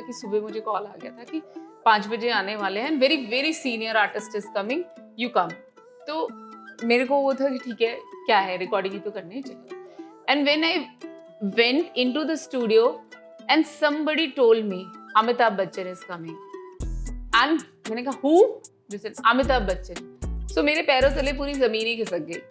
था कि सुबह मुझे कॉल आ गया था कि 5 बजे आने वाले हैं, very very senior artist is coming, you come. तो मेरे को वो था कि ठीक है, क्या है, रिकॉर्डिंग ही तो करनी है, चलो। And when I went into the studio and somebody told me Amitabh Bachchan is coming, and मैंने कहा who? This is Amitabh Bachchan. So मेरे पैरों तले पूरी जमीन ही खिसक गई।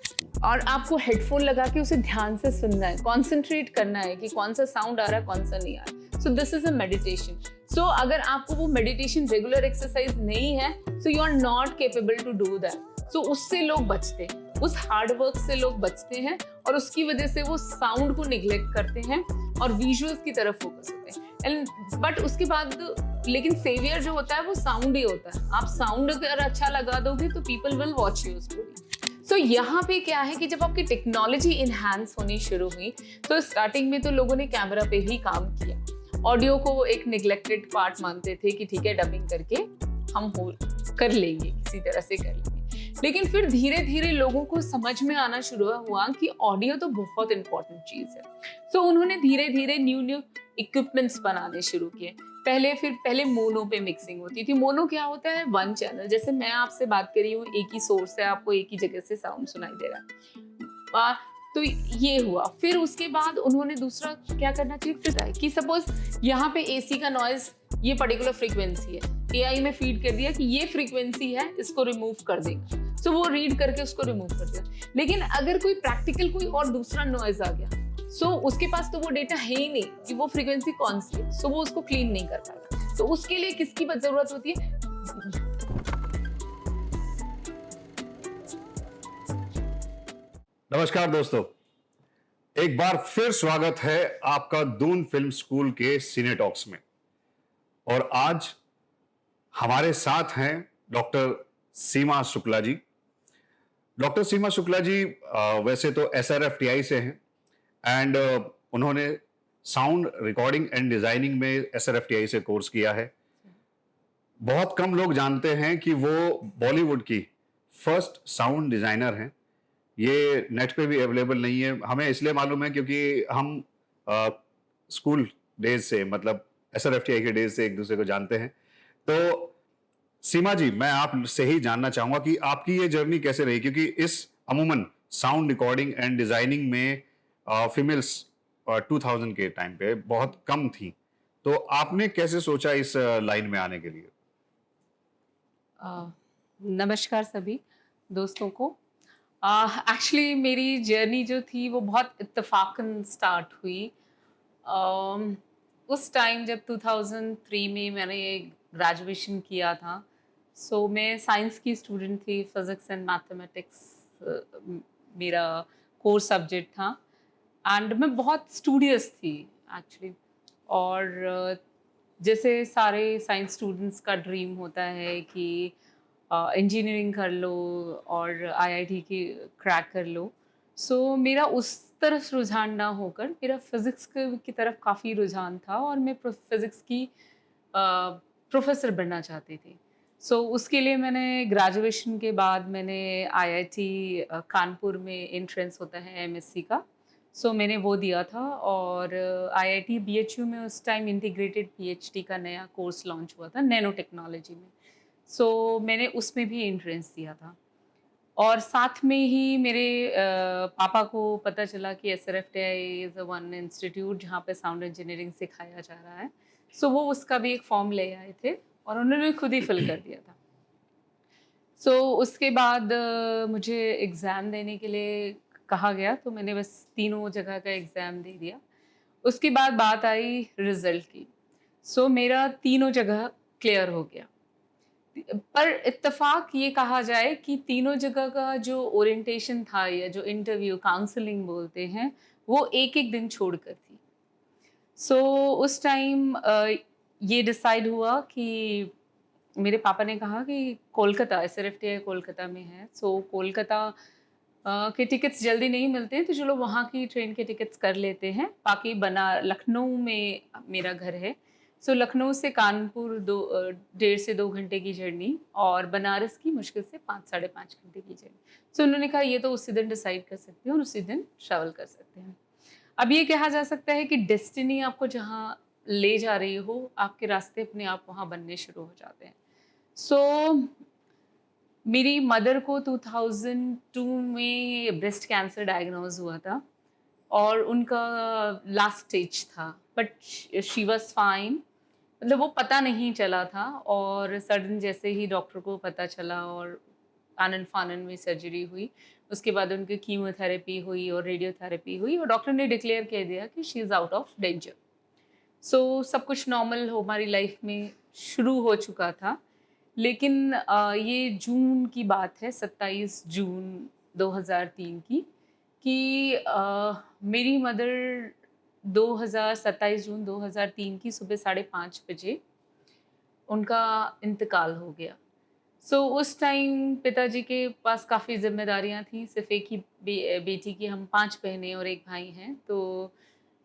और आपको हेडफोन लगा के उसे ध्यान से सुनना है, कॉन्सेंट्रेट करना है कि कौन सा साउंड आ रहा है, कौन सा नहीं आ रहा है। So this is a meditation. So अगर आपको वो मेडिटेशन रेगुलर एक्सरसाइज नहीं है, so you are not capable to do that. So उससे लोग बचते हैं, उस हार्ड वर्क से लोग बचते हैं, और उसकी वजह से वो साउंड को निग्लेक्ट करते हैं और विजुअल्स की तरफ फोकस होते हैं। एंड बट उसके बाद लेकिन सेवियर जो होता है वो साउंड ही होता है। आप साउंड अगर अच्छा लगा दोगे तो people will watch your story. So यहाँ पे क्या है कि जब आपकी टेक्नोलॉजी इनहैंस होनी शुरू हुई तो स्टार्टिंग में तो लोगों ने कैमरा पे ही काम किया, ऑडियो को एक निग्लेक्टेड पार्ट मानते थे कि ठीक है डबिंग करके हम कर लेंगे, किसी तरह से कर लेंगे। लेकिन फिर धीरे धीरे लोगों को समझ में आना शुरू हुआ कि ऑडियो तो बहुत इंपॉर्टेंट चीज है। सो उन्होंने धीरे धीरे न्यू इक्विपमेंट्स बनाने शुरू किए। पहले मोनो पे मिक्सिंग होती थी। मोनो क्या होता है? One channel. जैसे मैं आपसे बात कर रही हूँ, एक ही सोर्स है, आपको एक ही जगह से साउंड सुनाई दे रहा है। तो ये हुआ। फिर उसके बाद उन्होंने दूसरा क्या करना चाहिए कि सपोज यहाँ पे एसी का नॉइज ये पर्टिकुलर फ्रीक्वेंसी है, एआई में फीड कर दिया कि ये फ्रीक्वेंसी है, इसको रिमूव कर देगा। सो वो रीड करके उसको रिमूव कर दिया। लेकिन अगर कोई प्रैक्टिकल कोई और दूसरा नॉइज आ गया, सो उसके पास तो वो डेटा है ही नहीं कि वो फ्रीक्वेंसी कौन सी है, सो वो उसको क्लीन नहीं कर पाएगा। तो उसके लिए किसकी जरूरत होती है? नमस्कार दोस्तों, एक बार फिर स्वागत है आपका दून फिल्म स्कूल के सिने टॉक्स में। और आज हमारे साथ हैं डॉक्टर सीमा शुक्ला जी। डॉक्टर सीमा शुक्ला जी वैसे तो SRFTI से हैं एंड उन्होंने साउंड रिकॉर्डिंग एंड डिजाइनिंग में SRFTI से कोर्स किया है। बहुत कम लोग जानते हैं कि वो बॉलीवुड की फर्स्ट साउंड डिजाइनर हैं। ये नेट पे भी अवेलेबल नहीं है। हमें इसलिए मालूम है क्योंकि हम स्कूल डेज से, मतलब SRFTI के डेज से एक दूसरे को जानते हैं। तो सीमा जी, मैं आपसे ही जानना चाहूंगा कि आपकी ये जर्नी कैसे रही, क्योंकि इस अमूमन साउंड रिकॉर्डिंग एंड डिजाइनिंग में फीमेल्स 2000 के टाइम पे बहुत कम थी। तो आपने कैसे सोचा इस लाइन में आने के लिए? नमस्कार सभी दोस्तों को। एक्चुअली मेरी जर्नी जो थी वो बहुत इत्तेफाकन स्टार्ट हुई। उस टाइम जब 2003 में मैंने ग्रेजुएशन किया था, सो मैं साइंस की स्टूडेंट थी। फिजिक्स एंड मैथमेटिक्स मेरा कोर सब्जेक्ट था एंड मैं बहुत स्टूडियस थी एक्चुअली। और जैसे सारे साइंस स्टूडेंट्स का ड्रीम होता है कि इंजीनियरिंग कर लो और आईआईटी की क्रैक कर लो। सो मेरा उस तरफ रुझान ना होकर मेरा फिज़िक्स की तरफ काफ़ी रुझान था और मैं फिज़िक्स की प्रोफेसर बनना चाहती थी। सो उसके लिए मैंने ग्रेजुएशन के बाद मैंने आईआईटी कानपुर में एंट्रेंस होता है एमएससी का, सो मैंने वो दिया था। और आईआईटी बीएचयू में उस टाइम इंटीग्रेटेड पीएचडी का नया कोर्स लॉन्च हुआ था नैनो टेक्नोलॉजी में। सो मैंने उसमें भी एंट्रेंस दिया था। और साथ में ही मेरे पापा को पता चला कि SRFTI is a one institute जहाँ पे साउंड इंजीनियरिंग सिखाया जा रहा है। सो वो उसका भी एक फॉर्म ले आए थे और उन्होंने खुद ही फिल कर दिया था। सो उसके बाद मुझे एग्ज़ाम देने के लिए कहा गया, तो मैंने बस तीनों जगह का एग्ज़ाम दे दिया। उसके बाद बात आई रिज़ल्ट की। सो मेरा तीनों जगह क्लियर हो गया। पर इत्तेफाक ये कहा जाए कि तीनों जगह का जो ओरिएंटेशन था या जो इंटरव्यू काउंसलिंग बोलते हैं, वो एक-एक दिन छोड़कर थी। सो उस टाइम ये डिसाइड हुआ कि मेरे पापा ने कहा कि कोलकाता, SRFTI कोलकाता में है। सो कोलकाता के टिकट्स जल्दी नहीं मिलते हैं, तो चलो वहाँ की ट्रेन के टिकट्स कर लेते हैं। बाकी लखनऊ में मेरा घर है। सो लखनऊ से कानपुर 1.5 से 2 घंटे की जर्नी और बनारस की मुश्किल से 5 साढ़े 5 घंटे की जर्नी। सो उन्होंने कहा ये तो उसी दिन डिसाइड कर सकते हैं और उसी दिन ट्रैवल कर सकते हैं। अब ये कहा जा सकता है कि डेस्टिनी आपको जहाँ ले जा रही हो, आपके रास्ते अपने आप वहाँ बनने शुरू हो जाते हैं। सो मेरी मदर को 2002 में ब्रेस्ट कैंसर डायग्नोज़ हुआ था और उनका लास्ट स्टेज था, बट शी वाज़ फाइन। मतलब वो पता नहीं चला था और सडन जैसे ही डॉक्टर को पता चला और आनन-फानन में सर्जरी हुई। उसके बाद उनकी कीमोथेरेपी हुई और रेडियोथेरेपी हुई और डॉक्टर ने डिक्लेयर कह दिया कि she is out of danger. So सब कुछ नॉर्मल हमारी लाइफ में शुरू हो चुका था। लेकिन ये जून की बात है, 27 जून 2003 की, कि मेरी मदर 27 जून 2003 की सुबह 5:30 बजे उनका इंतकाल हो गया। सो उस टाइम पिताजी के पास काफ़ी ज़िम्मेदारियाँ थीं, सिर्फ़ एक ही बेटी की, हम 5 बहनें और 1 भाई हैं। तो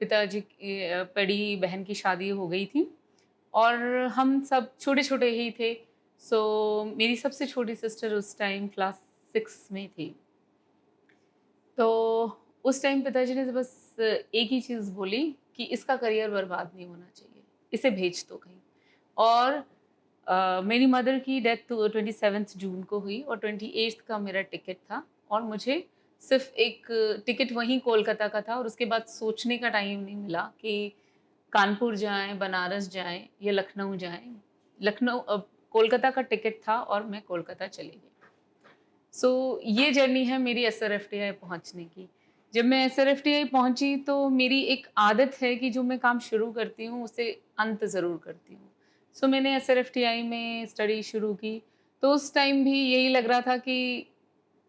पिताजी की बड़ी बहन की शादी हो गई थी और हम सब छोटे-छोटे ही थे। सो मेरी सबसे छोटी सिस्टर उस टाइम क्लास 6 में थी। तो उस टाइम पिताजी ने तो बस एक ही चीज़ बोली कि इसका करियर बर्बाद नहीं होना चाहिए, इसे भेज दो कहीं। और मेरी मदर की डेथ तो 27 जून को हुई और 28 का मेरा टिकट था और मुझे सिर्फ़ एक टिकट वहीं कोलकाता का था और उसके बाद सोचने का टाइम नहीं मिला कि कानपुर जाएँ, बनारस जाएँ या लखनऊ जाएँ। कोलकाता का टिकट था और मैं कोलकाता चली गई। सो ये जर्नी है मेरी एसआरएफटीआई पहुँचने की। जब मैं एसआरएफटीआई पहुँची तो मेरी एक आदत है कि जो मैं काम शुरू करती हूँ उसे अंत ज़रूर करती हूँ। सो मैंने एसआरएफटीआई में स्टडी शुरू की, तो उस टाइम भी यही लग रहा था कि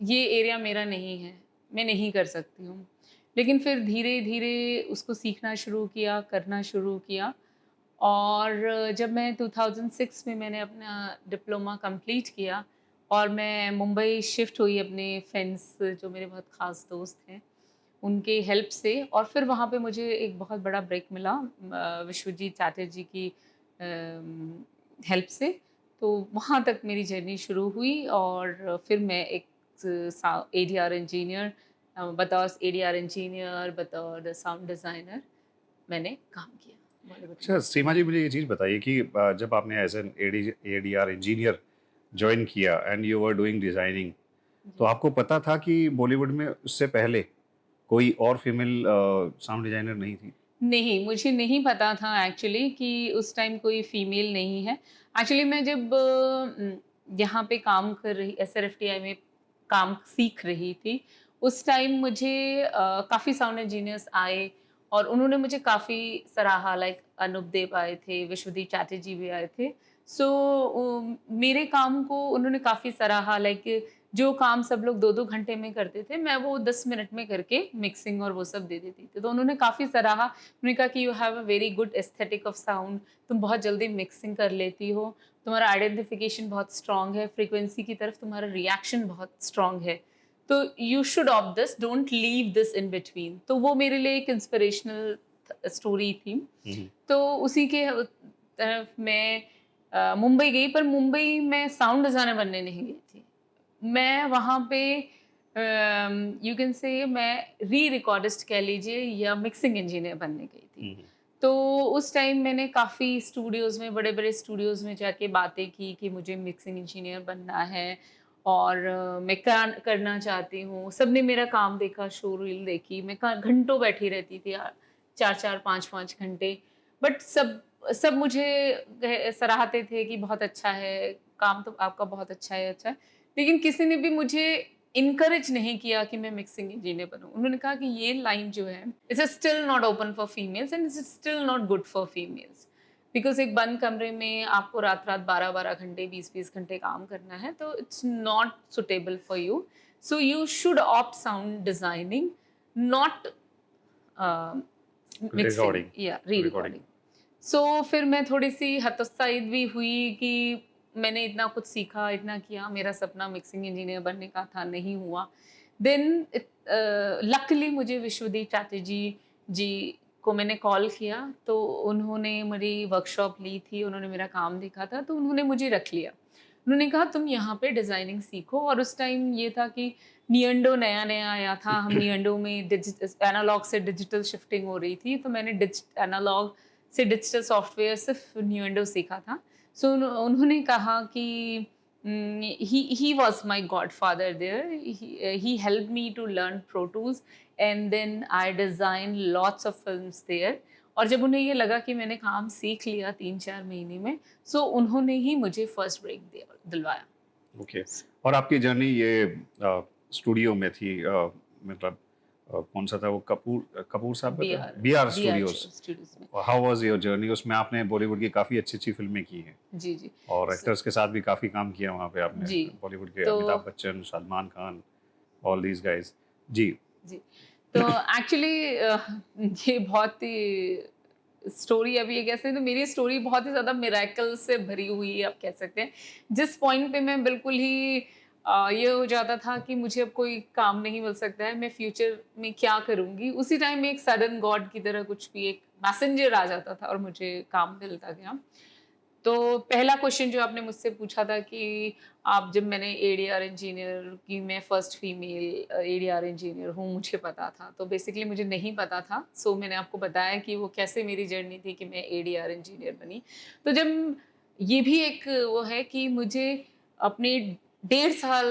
ये एरिया मेरा नहीं है, मैं नहीं कर सकती हूँ। लेकिन फिर धीरे-धीरे उसको सीखना शुरू किया, करना शुरू किया और जब मैं 2006 में मैंने अपना डिप्लोमा कंप्लीट किया और मैं मुंबई शिफ्ट हुई अपने फ्रेंड्स, जो मेरे बहुत ख़ास दोस्त हैं, उनके हेल्प से। और फिर वहाँ पे मुझे एक बहुत बड़ा ब्रेक मिला विश्वजीत चैटर्जी की हेल्प से। तो वहाँ तक मेरी जर्नी शुरू हुई और फिर मैं एक एडीआर इंजीनियर, बतौर एडीआर इंजीनियर, बतौर साउंड डिज़ाइनर मैंने काम किया बॉलीवुड अच्छा इंडस्ट्री सीमा जी, मुझे ये चीज़ बताइए कि जब आपने as an ADR engineer join किया and you were doing designing, तो में। आपको पता था कि बॉलीवुड में उससे पहले कोई और फीमेल साउंड डिजाइनर नहीं थी? नहीं, मुझे नहीं पता था एक्चुअली कि उस टाइम कोई फीमेल नहीं है। एक्चुअली मैं जब यहाँ पे काम कर रही, एसआरएफटीआई में काम सीख रही थी, उस टाइम मुझे काफ़ी साउंड इंजीनियर्स आए और उन्होंने मुझे काफ़ी सराहा। लाइक अनूप देव आए थे, विश्वदीप चैटर्जी भी आए थे। सो मेरे काम को उन्होंने काफ़ी सराहा। लाइक जो काम सब लोग 2-2 घंटे में करते थे, मैं वो 10 मिनट में करके मिक्सिंग और वो सब दे देती थी। तो उन्होंने काफ़ी सराहा। उन्होंने कहा कि you have a very good aesthetic of sound, तुम बहुत जल्दी मिक्सिंग कर लेती हो, तुम्हारा आइडेंटिफिकेशन बहुत स्ट्रॉन्ग है, फ्रीक्वेंसी की तरफ तुम्हारा रिएक्शन बहुत स्ट्रॉन्ग है, तो you should of this, don't leave this in between. तो वो मेरे लिए एक इंस्पिरेशनल स्टोरी थी। हम्म। तो उसी के तरफ मैं मुंबई गई, पर मुंबई में साउंड डिज़ाइनर बनने नहीं गई थी। मैं वहाँ पे यू कैन से मैं री-रिकॉर्डिस्ट कह लीजिए या मिक्सिंग इंजीनियर बनने गई थी। हम्म। तो उस टाइम मैंने काफ़ी स्टूडियोज़ में, बड़े-बड़े स्टूडियोज़ में जाके बातें की कि मुझे मिक्सिंग इंजीनियर बनना है और मैं करना चाहती हूँ। सबने मेरा काम देखा, शो रील देखी, मैं घंटों बैठी रहती थी, 4-4 5-5 घंटे। बट सब सब मुझे सराहते थे कि बहुत अच्छा है, काम तो आपका बहुत अच्छा है, अच्छा है। लेकिन किसी ने भी मुझे इनकरेज नहीं किया कि मैं मिक्सिंग इंजीनियर बनूँ। उन्होंने कहा कि ये लाइन जो है, it's still not open for females and it's still not good for females. Because एक बंद कमरे में आपको रात-रात 12-12 घंटे, 20-20 घंटे काम करना है, तो it's not suitable for you. So you should opt sound designing, not mixing recording. या रिकॉर्डिंग। री-रिकॉर्डिंग। सो फिर मैं थोड़ी-सी हतोत्साहित भी हुई कि मैंने इतना कुछ सीखा, इतना किया, मेरा सपना मिक्सिंग इंजीनियर बनने का था, नहीं हुआ। देन लकीली मुझे विश्वदीप चैटर्जी जी को मैंने कॉल किया, तो उन्होंने मेरी वर्कशॉप ली थी, उन्होंने मेरा काम देखा था, तो उन्होंने मुझे रख लिया। उन्होंने कहा तुम यहाँ पे डिज़ाइनिंग सीखो। और उस टाइम ये था कि नियंडो नया-नया आया था, हम नियंडो में एनालॉग से डिजिटल शिफ्टिंग हो रही थी, तो मैंने एनालॉग से डिजिटल सॉफ्टवेयर सिर्फ न्यूएंडो सीखा था। सो उन्होंने कहा कि he was my godfather there. He helped me to learn Pro Tools and then I designed lots of films there. और जब उन्हें ये लगा कि मैंने काम सीख लिया 3-4 महीने में, सो उन्होंने ही मुझे फर्स्ट ब्रेक दिलवाया। ओके। और आपकी जर्नी ये स्टूडियो में थी, मतलब कौन सा था वो, कपूर साहब का था, बी आर स्टूडियोज। स्टूडियोज में। How was your journey? उसमें आपने बॉलीवुड की काफ़ी अच्छी अच्छी फिल्में की हैं जी जी। और एक्टर्स के साथ भी काफ़ी काम किया वहाँ पे आपने, जी बॉलीवुड के तो Amitabh Bachchan, Salman Khan, all these guys. जी। जी तो एक्चुअली ये बहुत ही स्टोरी अभी एक ऐसे तो मेरी स्टोरी बहुत ही ज़्यादा मिरेकल से भरी हुई है, आप कह सकते हैं। जिस पॉइंट पे मैं बिल्कुल ही ये हो जाता था कि मुझे अब कोई काम नहीं मिल सकता है, मैं फ्यूचर में क्या करूँगी, उसी टाइम में एक सडन गॉड की तरह कुछ भी एक मैसेंजर आ जाता था और मुझे काम मिलता गया। तो पहला क्वेश्चन जो आपने मुझसे पूछा था कि आप, जब मैंने एडीआर इंजीनियर की, मैं फर्स्ट फीमेल एडीआर इंजीनियर हूँ, मुझे पता था। तो बेसिकली मुझे नहीं पता था। सो मैंने आपको बताया कि वो कैसे मेरी जर्नी थी कि मैं एडीआर इंजीनियर बनी। तो जब ये भी एक वो है कि मुझे अपने 1.5 साल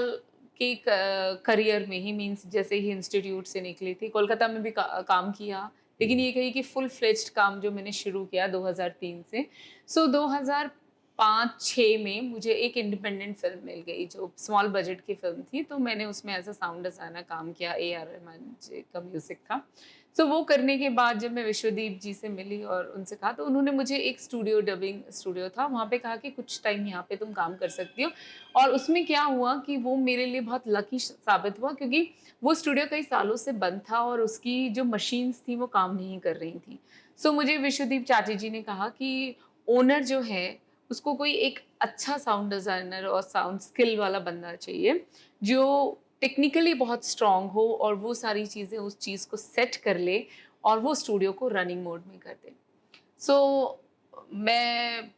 के करियर में ही, मीन्स जैसे ही इंस्टीट्यूट से निकली थी, कोलकाता में भी काम किया, लेकिन ये कही कि फुल फ्लेज्ड काम जो मैंने शुरू किया 2003 से। सो 2005-6 में मुझे एक इंडिपेंडेंट फिल्म मिल गई जो स्मॉल बजट की फिल्म थी। तो मैंने उसमें एज अ साउंड डिज़ाइनर काम किया, ए आर रहमान जी का म्यूज़िक था। सो वो करने के बाद जब मैं विश्वदीप जी से मिली और उनसे कहा, तो उन्होंने मुझे एक स्टूडियो, डबिंग स्टूडियो था, वहाँ पे कहा कि कुछ टाइम यहाँ पे तुम काम कर सकती हो। और उसमें क्या हुआ कि वो मेरे लिए बहुत लकी साबित हुआ, क्योंकि वो स्टूडियो कई सालों से बंद था और उसकी जो मशीन्स थी वो काम नहीं कर रही थी। सो मुझे विश्वदीप चाची जी ने कहा कि ओनर जो है उसको कोई एक अच्छा साउंड डिज़ाइनर और साउंड स्किल वाला बंदा चाहिए, जो टेक्निकली बहुत स्ट्रॉन्ग हो और वो सारी चीज़ें उस चीज़ को सेट कर ले और वो स्टूडियो को रनिंग मोड में कर दे। सो मैं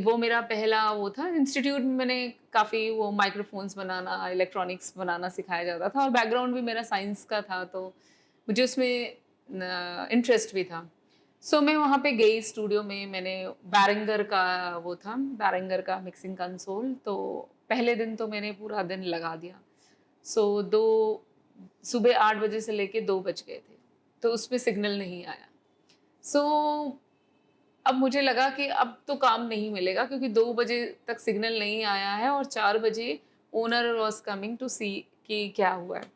वो मेरा पहला वो था। इंस्टीट्यूट में मैंने काफ़ी वो माइक्रोफ़ोन्स बनाना, इलेक्ट्रॉनिक्स बनाना सिखाया जाता था और बैकग्राउंड भी मेरा साइंस का था, तो मुझे उसमें इंटरेस्ट भी था। सो मैं वहाँ पे गई स्टूडियो में, मैंने बैरिंगर का वो था, बैरिंगर का मिक्सिंग कंसोल। तो पहले दिन तो मैंने पूरा दिन लगा दिया। सो 2 सुबह 8 बजे से लेके 2 बज गए थे, तो उसमें सिग्नल नहीं आया। सो अब मुझे लगा कि अब तो काम नहीं मिलेगा, क्योंकि 2 बजे तक सिग्नल नहीं आया है और 4 बजे ओनर वाज़ कमिंग टू सी कि क्या हुआ है।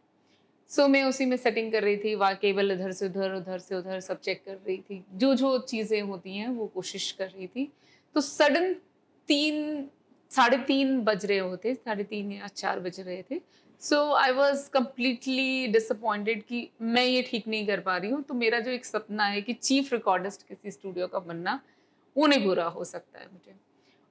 सो मैं उसी में सेटिंग कर रही थी, वहाँ केबल इधर से उधर, उधर से उधर सब चेक कर रही थी। जो-जो चीज़ें होती हैं वो कोशिश कर रही थी। तो सडन 3 साढ़े 3 बज रहे होते, साढ़े 3 या 4 बज रहे थे। सो आई वाज़ कंप्लीटली डिसअपॉइंटेड कि मैं ये ठीक नहीं कर पा रही हूँ। तो मेरा जो एक सपना है कि चीफ रिकॉर्डिस्ट किसी स्टूडियो का बनना, वो नहीं पूरा हो सकता है मुझे।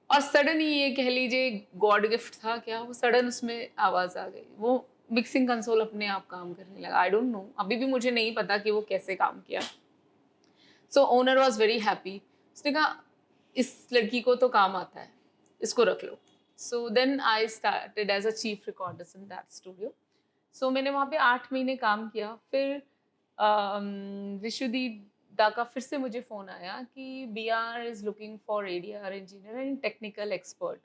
और सडन ही ये कह लीजिए गॉड गिफ्ट था क्या, वो सडन उसमें आवाज़ आ गई। वो मिक्सिंग कंसोल अपने आप काम करने लगा। आई डोंट नो, अभी भी मुझे नहीं पता कि वो कैसे काम किया। सो ओनर वाज़ वेरी हैप्पी। उसने कहा इस लड़की को तो काम आता है, इसको रख लो। So then I started as a chief recordist in that studio. So मैंने वहाँ पे 8 महीने काम किया। फिर विश्वदीप दा का फिर से मुझे फ़ोन आया कि BR is looking for ADR engineer and technical expert.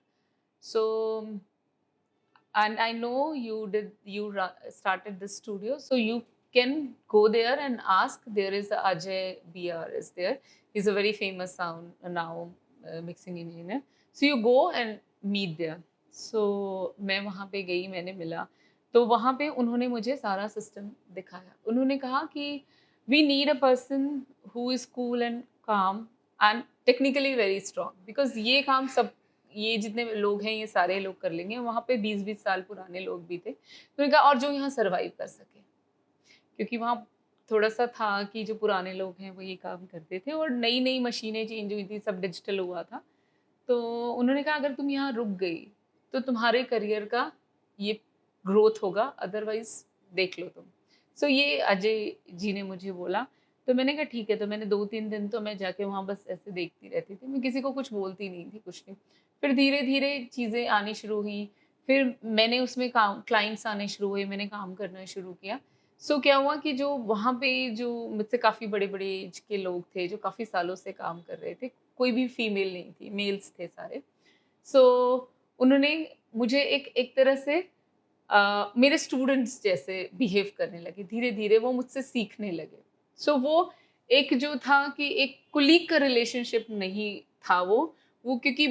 So and I know started this studio, so you can go there and ask. There is Ajay BR is there. He's a very famous sound now mixing engineer. So you go and meet there. So मैं वहाँ पे गई, मैंने मिला। तो वहाँ पे उन्होंने मुझे सारा सिस्टम दिखाया। उन्होंने कहा कि we need a person who is cool and calm and technically very strong, because ये काम सब, ये जितने लोग हैं ये सारे लोग कर लेंगे। वहाँ पे 20-20 साल पुराने लोग भी थे। तो उन्होंने कहा और जो यहाँ सर्वाइव कर सके, क्योंकि वहाँ थोड़ा-सा था कि जो पुराने लोग हैं वो ये काम करते थे और नई-नई मशीनें चेंज हुई थी, सब डिजिटल हुआ था। तो उन्होंने कहा अगर तुम यहाँ रुक गई, तो तुम्हारे करियर का ये ग्रोथ होगा, अदरवाइज़ देख लो तुम। सो ये अजय जी ने मुझे बोला। तो मैंने कहा ठीक है। तो मैंने 2-3 दिन तो मैं जाके वहाँ बस ऐसे देखती रहती थी। मैं किसी को कुछ बोलती नहीं थी, कुछ नहीं। फिर धीरे-धीरे चीज़ें आनी शुरू हुई। फिर मैंने उसमें काम, क्लाइंट्स आने शुरू हुए, मैंने काम करना शुरू किया। सो क्या हुआ कि जो वहाँ पे जो मुझसे काफ़ी बड़े-बड़े एज के लोग थे, जो काफ़ी सालों से काम कर रहे थे, कोई भी फीमेल नहीं थी, मेल्स थे सारे। सो उन्होंने मुझे एक एक तरह से मेरे स्टूडेंट्स जैसे बिहेव करने लगे। धीरे-धीरे वो मुझसे सीखने लगे। सो वो एक जो था कि एक कोलीग का रिलेशनशिप नहीं था वो क्योंकि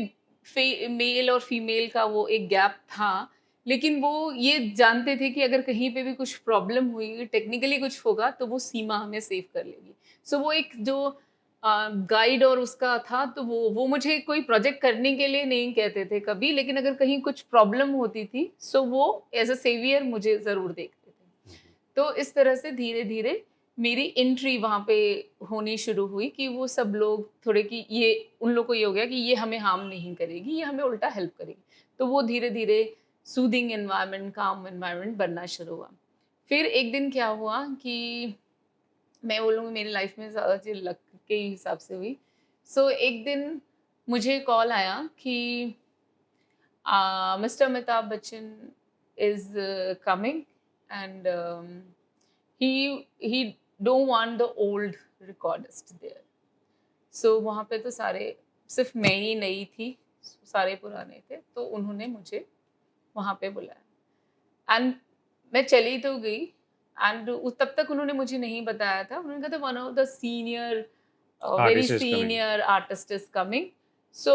मेल और फीमेल का वो एक गैप था, लेकिन वो ये जानते थे कि अगर कहीं पे भी कुछ प्रॉब्लम हुई, टेक्निकली कुछ होगा तो वो सीमा हमें सेव कर लेगी। सो वो एक जो गाइड और उसका था तो वो मुझे कोई प्रोजेक्ट करने के लिए नहीं कहते थे कभी, लेकिन अगर कहीं कुछ प्रॉब्लम होती थी, सो वो एज़ अ सेवियर मुझे ज़रूर देखते थे। तो इस तरह से धीरे-धीरे मेरी एंट्री वहाँ पे होनी शुरू हुई कि वो सब लोग थोड़े कि ये उन लोग को ये हो गया कि ये हमें हार्म नहीं करेगी, ये हमें उल्टा हेल्प करेगी। तो वो धीरे-धीरे सूदिंग एनवायरनमेंट, काम एनवायरनमेंट बनना शुरू हुआ। फिर एक दिन क्या हुआ कि मैं बोलूँगी मेरी लाइफ में ज़्यादा चीज़ लक के ही हिसाब से हुई। सो एक दिन मुझे कॉल आया कि mister Amitabh Bachchan is coming and he don't want the old recordist there. So वहाँ पे तो सारे सिर्फ मैं ही नई थी, सारे पुराने थे, तो उन्होंने मुझे वहाँ पे बुलाया एंड मैं चली तो गई एंड तब तक उन्होंने मुझे नहीं बताया था। उन्होंने कहा था one of the senior very artist is coming. Senior artist is coming. So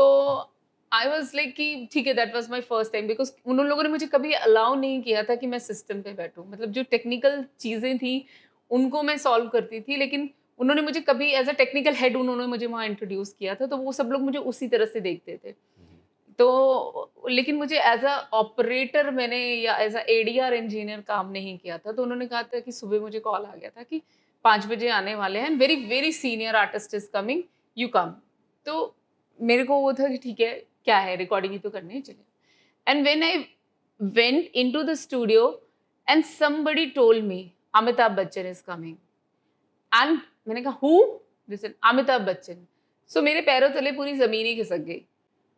I was like कि ठीक है, that was my first time because उन लोगों ने मुझे कभी अलाउ नहीं किया था कि मैं सिस्टम पे बैठूँ। मतलब जो टेक्निकल चीज़ें थी, उनको मैं सॉल्व करती थी, लेकिन उन्होंने मुझे कभी एज़ अ टेक्निकल हेड उन्होंने मुझे वहाँ इंट्रोड्यूस किया था, तो वो सब लोग मुझे उसी तरह से देखते थे। तो लेकिन मुझे एज़ अ ऑपरेटर मैंने या एज़ अ एडीआर इंजीनियर काम नहीं किया था। तो उन्होंने कहा था कि सुबह मुझे कॉल आ गया था कि 5 बजे आने वाले हैं, very very senior artist is coming, you come. तो मेरे को वो था कि ठीक है, क्या है, रिकॉर्डिंग ही तो करनी है, चलिए। And when I went into the studio and somebody told me Amitabh Bachchan is coming and मैंने कहा who? They said Amitabh Bachchan. So मेरे पैरों तले पूरी ज़मीन ही खिसक गई।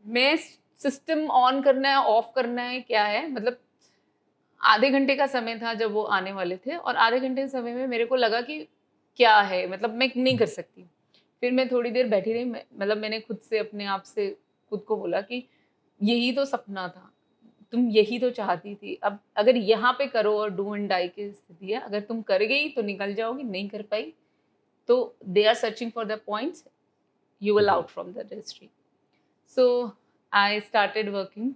मैं सिस्टम ऑन करना है, ऑफ करना है, क्या है? मतलब आधे घंटे का समय था जब वो आने वाले थे और आधे घंटे के समय में मेरे को लगा कि क्या है? मतलब मैं नहीं कर सकती। फिर मैं थोड़ी देर बैठी रही, मतलब मैंने खुद से अपने आप से खुद को बोला कि यही तो सपना था। तुम यही तो चाहती थी। अब अगर यहाँ पे करो और डू एंड डाई की स्थिति है, अगर तुम कर गई तो निकल जाओगी, नहीं कर पाई तो they are searching for the points, you will out from the industry. So I started working.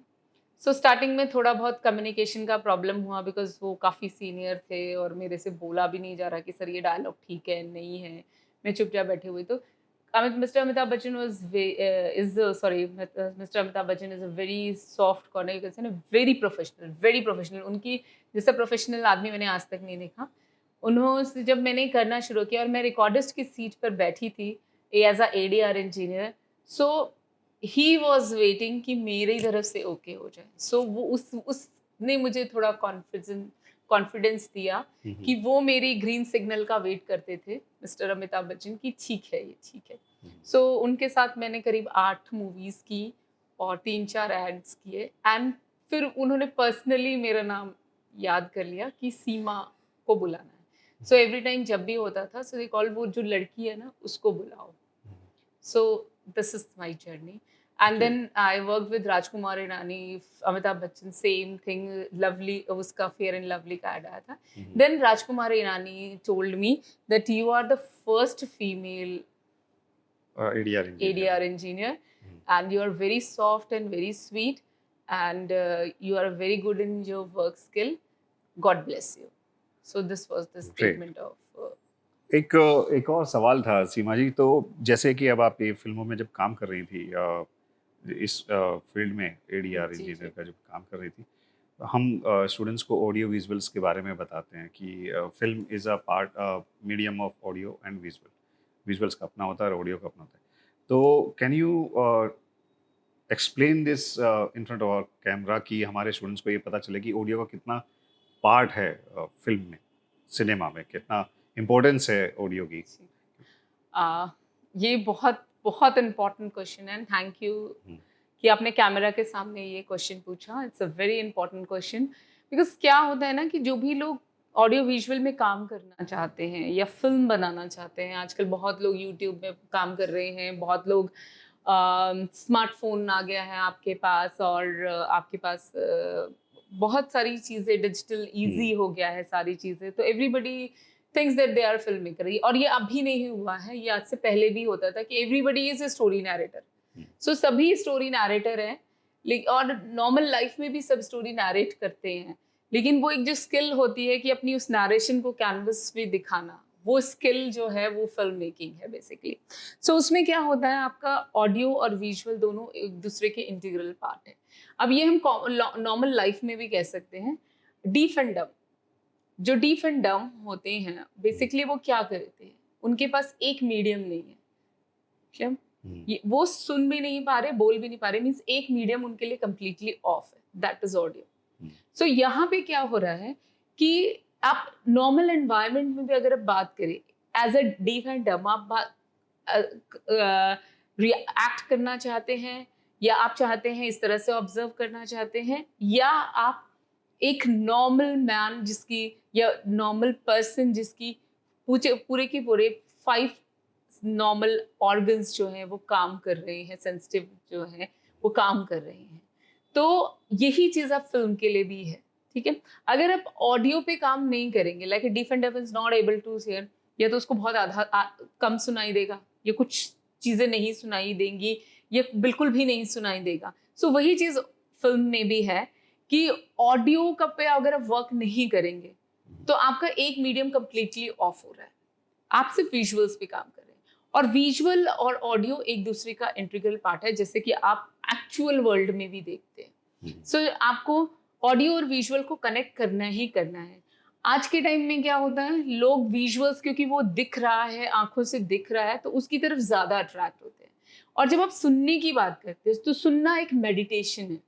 So starting में थोड़ा बहुत कम्युनिकेशन का प्रॉब्लम हुआ बिकॉज़ वो काफ़ी सीनियर थे और मेरे से बोला भी नहीं जा रहा कि सर ये डायलॉग ठीक है, नहीं है। मैं चुपचाप बैठी हुई तो mister Amitabh Bachchan mister Amitabh Bachchan is a very soft corner, you can say ना, वेरी प्रोफेशनल। उनकी जैसा प्रोफेशनल आदमी मैंने आज तक नहीं देखा। उन्होंने जब मैंने करना शुरू किया और मैं रिकॉर्डिस्ट की सीट पर बैठी थी as a ADR engineer, so he was waiting कि मेरी तरफ से ओके हो जाए। सो वो उसने मुझे थोड़ा कॉन्फिडेंस दिया कि वो मेरी ग्रीन सिग्नल का वेट करते थे, मिस्टर अमिताभ बच्चन, कि ठीक है, ये ठीक है। सो उनके साथ मैंने करीब 8 मूवीज़ की और 3-4 एड्स किए एंड फिर उन्होंने पर्सनली मेरा नाम याद कर लिया कि सीमा को बुलाना है। सो एवरी टाइम जब भी होता था, सो दे कॉल, वो जो लड़की है ना, उसको बुलाओ। So this is my journey. And Okay. then I worked with Rajkumar Irani, Amitabh Bachchan, same thing, Lovely, uska Fair and Lovely का ad आया था. Then Rajkumar Irani told me that you are the first female ADR engineer. ADR engineer and you are very soft and very sweet and you are very good in your work skill. God bless you. So this was the Great. statement of एक और सवाल था सीमा जी, तो जैसे कि अब आप ये फिल्मों में जब काम कर रही थी, इस फील्ड में एडीआर जी, इंजीनियर जी। का जब काम कर रही थी, तो हम स्टूडेंट्स को ऑडियो विजुअल्स के बारे में बताते हैं कि film is a part medium of audio and visuals का अपना होता है और ऑडियो का अपना होता है। तो can you explain this in front of our camera कि हमारे स्टूडेंट्स को ये पता चले कि ऑडियो का कितना पार्ट है फिल्म में, सिनेमा में कितना इम्पोर्टेंस है ऑडियो की। आ, ये बहुत बहुत इम्पोर्टेंट क्वेश्चन है, थैंक यू कि आपने कैमरा के सामने ये क्वेश्चन पूछा। It's a very important question because क्या होता है ना कि जो भी लोग ऑडियो विजुअल में काम करना चाहते हैं या फिल्म बनाना चाहते हैं, आजकल बहुत लोग यूट्यूब में काम कर रहे हैं, बहुत लोग स्मार्टफोन आ गया है आपके पास, और आपके पास बहुत सारी चीज़ें, डिजिटल ईजी हो गया है सारी चीज़ें, तो everybody thinks that they are film maker. और ये अभी नहीं हुआ है, ये आज से पहले भी होता था कि everybody is a story narrator. So सभी स्टोरी नैरेटर हैं, और नॉर्मल लाइफ में भी सब स्टोरी नैरेट करते हैं, लेकिन वो एक जो स्किल होती है कि अपनी उस नैरेशन को कैनवस पे दिखाना, वो स्किल जो है वो फिल्म मेकिंग है बेसिकली। सो उसमें क्या होता है, आपका ऑडियो और विजुअल दोनों एक दूसरे के इंटीग्रल पार्ट है। अब ये हम नॉर्मल लाइफ में भी कह सकते हैं। डीफ एंड डम, जो डीफ एंड डम होते हैं बेसिकली वो क्या करते हैं, उनके पास एक मीडियम नहीं है, क्या ये वो सुन भी नहीं पा रहे, बोल भी नहीं पा रहे, मीन्स एक मीडियम उनके लिए कंप्लीटली ऑफ है, दैट इज ऑडियो। सो यहाँ पे क्या हो रहा है कि आप नॉर्मल एनवायरनमेंट में भी अगर आप बात करें एज अ डीफ एंड डम, आप रिएक्ट करना चाहते हैं, या आप चाहते हैं इस तरह से ऑब्जर्व करना चाहते हैं, या आप एक नॉर्मल मैन जिसकी, या नॉर्मल पर्सन जिसकी पूरे के पूरे 5 नॉर्मल ऑर्गन्स जो हैं वो काम कर रहे हैं, सेंसिटिव जो है वो काम कर रहे हैं, तो यही चीज़ आप फिल्म के लिए भी है। ठीक है, अगर आप ऑडियो पे काम नहीं करेंगे, like deaf and dumb is not able to hear, या तो उसको बहुत कम सुनाई देगा, या कुछ चीज़ें नहीं सुनाई देंगी, या बिल्कुल भी नहीं सुनाई देगा। सो वही चीज़ फिल्म में भी है कि ऑडियो का पे अगर आप वर्क नहीं करेंगे तो आपका एक मीडियम कंप्लीटली ऑफ हो रहा है, आप सिर्फ विजुअल्स पे काम कर रहे हैं। और विजुअल और ऑडियो एक दूसरे का इंटीग्रल पार्ट है, जैसे कि आप एक्चुअल वर्ल्ड में भी देखते हैं। सो आपको ऑडियो और विजुअल को कनेक्ट करना ही करना है। आज के टाइम में क्या होता है, लोग विजुअल्स क्योंकि वो दिख रहा है, आंखों से दिख रहा है, तो उसकी तरफ ज्यादा अट्रैक्ट होते हैं। और जब आप सुनने की बात करते हैं तो सुनना एक मेडिटेशन है।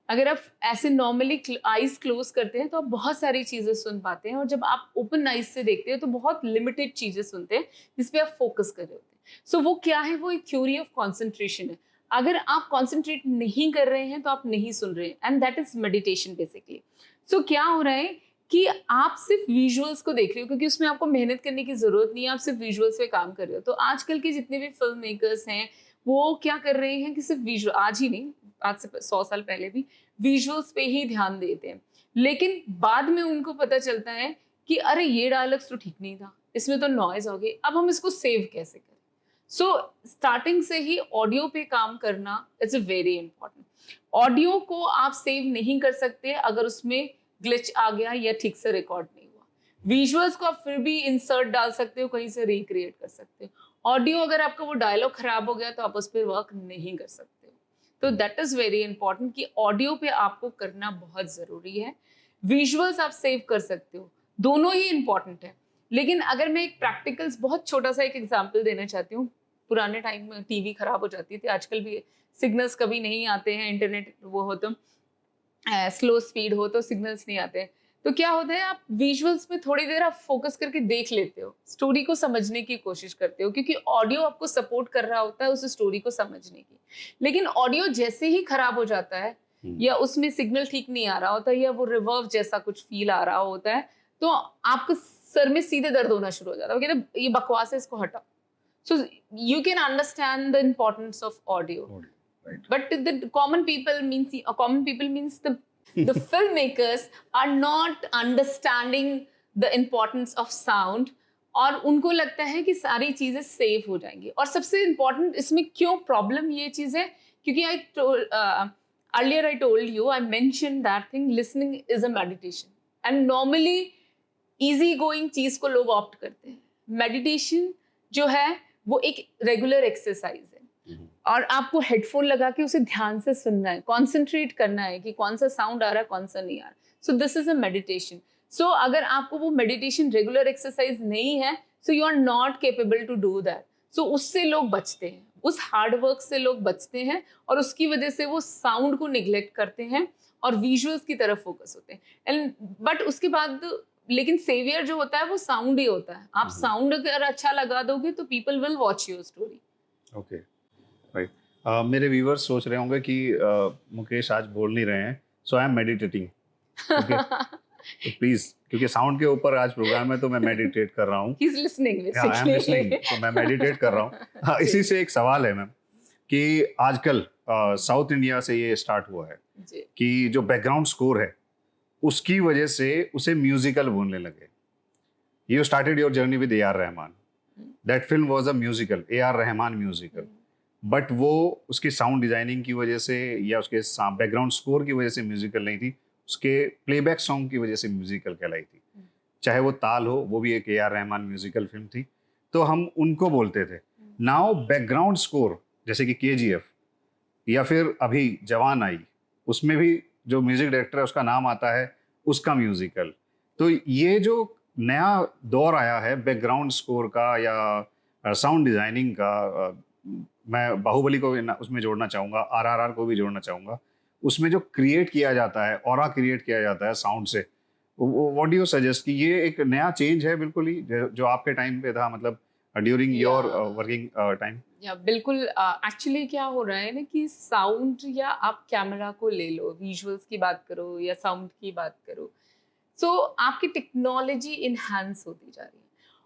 अगर आप ऐसे नॉर्मली आईज क्लोज करते हैं तो आप बहुत सारी चीजें सुन पाते हैं, और जब आप ओपन आईज से देखते हैं तो बहुत लिमिटेड चीजें सुनते हैं जिसपे आप फोकस कर रहे होते हैं। सो वो क्या है, वो एक थ्योरी ऑफ कॉन्सेंट्रेशन है। अगर आप कॉन्सेंट्रेट नहीं कर रहे हैं तो आप नहीं सुन रहे हैं, and that is meditation basically. So क्या हो रहा है कि आप सिर्फ विजुअल्स को देख रहे हो, क्योंकि उसमें आपको मेहनत करने की जरूरत नहीं है, आप सिर्फ विजुअल्स पे काम कर रहे हो। तो आजकल के जितने भी फिल्म मेकर्स हैं वो क्या कर रहे हैं कि सिर्फ विजुअल, आज ही नहीं, आज से 100 साल पहले भी विजुअल्स पे ही ध्यान देते हैं, लेकिन बाद में उनको पता चलता है कि अरे ये डायलॉग्स तो ठीक नहीं था, इसमें तो नॉइज हो गई, अब हम इसको सेव कैसे करें। सो स्टार्टिंग से ही ऑडियो पे काम करना इट्स वेरी इंपॉर्टेंट। ऑडियो को आप सेव नहीं कर सकते अगर उसमें ग्लिच आ गया या ठीक से रिकॉर्ड नहीं हुआ। विजुअल्स को आप फिर भी इंसर्ट डाल सकते हो, कहीं से रिक्रिएट कर सकते हो। ऑडियो अगर आपका वो डायलॉग खराब हो गया तो आप उस पर वर्क नहीं कर सकते हो। तो दैट इज वेरी इंपॉर्टेंट कि ऑडियो पे आपको करना बहुत जरूरी है। विजुअल्स आप सेव कर सकते हो, दोनों ही इंपॉर्टेंट है। लेकिन अगर मैं एक प्रैक्टिकल्स बहुत छोटा सा एक एग्जांपल देना चाहती हूँ, पुराने टाइम में टीवी खराब हो जाती थी, आजकल भी सिग्नल्स कभी नहीं आते हैं, इंटरनेट वो हो तो स्लो स्पीड हो तो सिग्नल्स नहीं आते हैं, तो क्या होता है आप विजुअल्स में थोड़ी देर आप फोकस करके देख लेते हो, स्टोरी को समझने की कोशिश करते हो, क्योंकि ऑडियो आपको सपोर्ट कर रहा होता है उस स्टोरी को समझने की। लेकिन ऑडियो जैसे ही खराब हो जाता है, या उसमें सिग्नल ठीक नहीं आ रहा होता, या वो रिवर्ब जैसा कुछ फील आ रहा होता है, तो आपको सर में सीधे दर्द होना शुरू हो जाता है, कहते ये बकवास है, इसको हटाओ। So you can understand the importance of audio. Right. But the common people means the filmmakers are not understanding the importance of sound, और उनको लगता है कि सारी चीजें सेव हो जाएंगी। और सबसे इम्पोर्टेंट इसमें क्यों प्रॉब्लम ये चीज है, क्योंकि earlier I told you, I mentioned that thing, listening is a meditation, and normally easy going चीज को लोग ऑप्ट करते हैं। मेडिटेशन जो है वो एक रेगुलर एक्सरसाइज है, और आपको हेडफोन लगा के उसे ध्यान से सुनना है, कॉन्सेंट्रेट करना है कि कौन सा साउंड आ रहा है, कौन सा नहीं आ रहा। So this is a meditation. So अगर आपको वो मेडिटेशन रेगुलर एक्सरसाइज नहीं है, so you are not capable to do that. So उससे लोग बचते हैं, उस हार्ड वर्क से लोग बचते हैं, और उसकी वजह से वो साउंड को निग्लेक्ट करते हैं और विजुअल्स की तरफ फोकस होते हैं। एंड बट उसके बाद लेकिन सेवियर जो होता है वो साउंड ही होता है। आप साउंड अगर अच्छा लगा दोगे तो people will watch your story. Okay, right. मेरे व्यूअर्स सोच रहे होंगे कि मुकेश आज बोल नहीं रहे हैं, सो आई एम मेडिटेटिंग। तो प्लीज, क्योंकि साउंड के ऊपर आज प्रोग्राम है तो मैं मेडिटेट कर रहा हूँ। He's listening I am listening, basically. तो मैं मेडिटेट कर रहा हूँ। हाँ, इसी से एक सवाल है मैम कि आजकल साउथ इंडिया से ये स्टार्ट हुआ है जी. कि जो बैकग्राउंड स्कोर है उसकी वजह से उसे म्यूजिकल बोलने लगे। You started your journey with A R Rahman, that film was a musical, A R Rahman musical, but वो उसकी साउंड डिजाइनिंग की वजह से या उसके बैकग्राउंड स्कोर की वजह से म्यूजिकल नहीं थी, उसके प्लेबैक सॉन्ग की वजह से म्यूजिकल कहलाई थी। चाहे वो ताल हो, वो भी एक A R Rahman musical film थी, तो हम उनको बोलते थे। नाउ बैकग्राउंड स्कोर जैसे कि केजीएफ या फिर अभी जवान आई, उसमें भी जो म्यूजिक डायरेक्टर है उसका नाम आता है, उसका म्यूजिकल। तो ये जो नया दौर आया है बैकग्राउंड स्कोर का या साउंड डिजाइनिंग का, मैं बाहुबली को भी उसमें जोड़ना चाहूँगा, आरआरआर को भी जोड़ना चाहूँगा। उसमें जो क्रिएट किया जाता है, ऑरा क्रिएट किया जाता है साउंड से, व्हाट डू यू सजेस्ट कि ये एक नया चेंज है बिल्कुल ही जो आपके टाइम पे था, मतलब ड्यूरिंग योर वर्किंग टाइम? या बिल्कुल, एक्चुअली क्या हो रहा है ना कि साउंड, या आप कैमरा को ले लो, विजुअल्स की बात करो या साउंड की बात करो, सो आपकी टेक्नोलॉजी इनहांस होती जा रही है।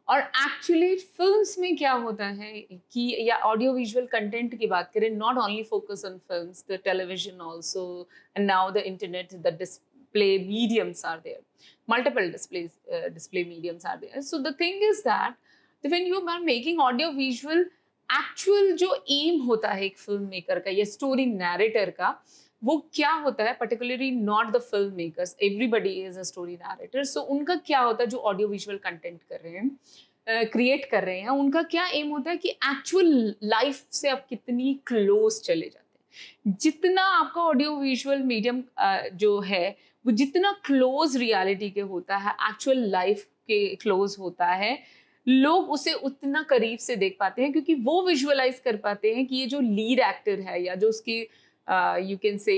और एक्चुअली फिल्म्स में क्या होता है कि, या ऑडियो विजुअल कंटेंट की बात करें, not only focus on films, the television also, and now the internet, the display mediums are there, multiple display mediums are there. So the thing is that when you are making audio visual, actual जो aim होता है एक film maker का या story narrator का, वो क्या होता है, particularly not the film makers, everybody is a story narrator. So उनका क्या होता है, जो ऑडियो विजुअल कंटेंट कर रहे हैं, क्रिएट कर रहे हैं, उनका क्या एम होता है कि एक्चुअल लाइफ से आप कितनी क्लोज चले जाते हैं। जितना आपका ऑडियो विजुअल मीडियम जो है वो जितना क्लोज रियलिटी के होता है, एक्चुअल लाइफ के क्लोज होता है, लोग उसे उतना करीब से देख पाते हैं, क्योंकि वो विजुअलाइज कर पाते हैं कि ये जो लीड एक्टर है या जो उसकी यू कैन से